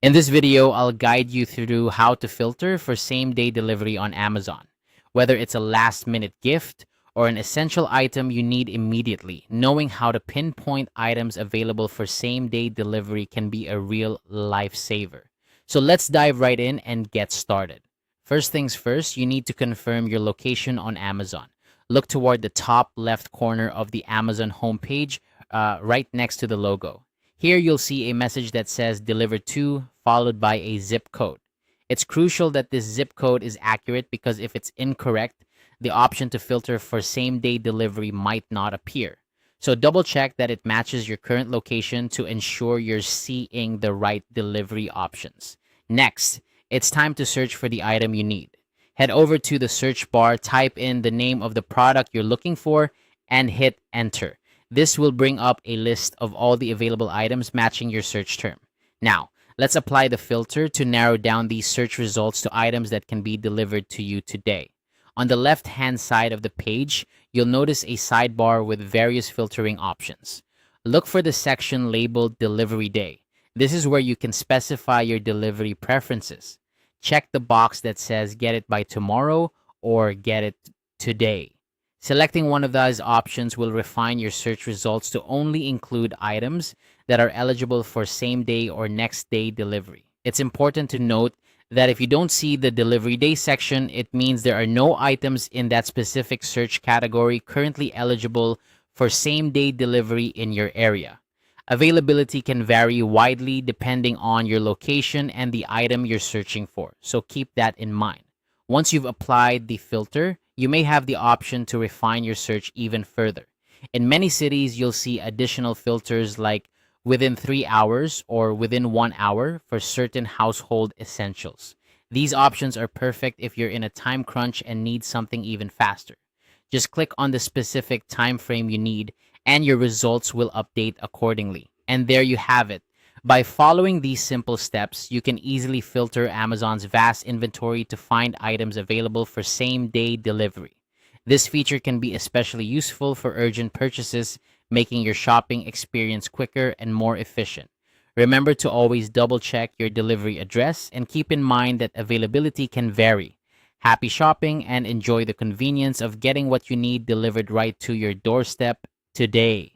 In this video, I'll guide you through how to filter for same-day delivery on Amazon. Whether it's a last-minute gift or an essential item you need immediately, knowing how to pinpoint items available for same-day delivery can be a real lifesaver. So let's dive right in and get started. First things first, you need to confirm your location on Amazon. Look toward the top left corner of the Amazon homepage, right next to the logo. Here you'll see a message that says deliver to, followed by a zip code. It's crucial that this zip code is accurate because if it's incorrect, the option to filter for same day delivery might not appear. So double check that it matches your current location to ensure you're seeing the right delivery options. Next, it's time to search for the item you need. Head over to the search bar, type in the name of the product you're looking for, and hit enter. This will bring up a list of all the available items matching your search term. Now, let's apply the filter to narrow down these search results to items that can be delivered to you today. On the left-hand side of the page, you'll notice a sidebar with various filtering options. Look for the section labeled Delivery Day. This is where you can specify your delivery preferences. Check the box that says Get it by tomorrow or Get it today. Selecting one of those options will refine your search results to only include items that are eligible for same day or next day delivery. It's important to note that if you don't see the delivery day section, it means there are no items in that specific search category currently eligible for same day delivery in your area. Availability can vary widely depending on your location and the item you're searching for, so keep that in mind. Once you've applied the filter, you may have the option to refine your search even further. In many cities, you'll see additional filters like within 3 hours or within 1 hour for certain household essentials. These options are perfect if you're in a time crunch and need something even faster. Just click on the specific time frame you need and your results will update accordingly. And there you have it. By following these simple steps, you can easily filter Amazon's vast inventory to find items available for same-day delivery. This feature can be especially useful for urgent purchases, making your shopping experience quicker and more efficient. Remember to always double-check your delivery address and keep in mind that availability can vary. Happy shopping and enjoy the convenience of getting what you need delivered right to your doorstep today.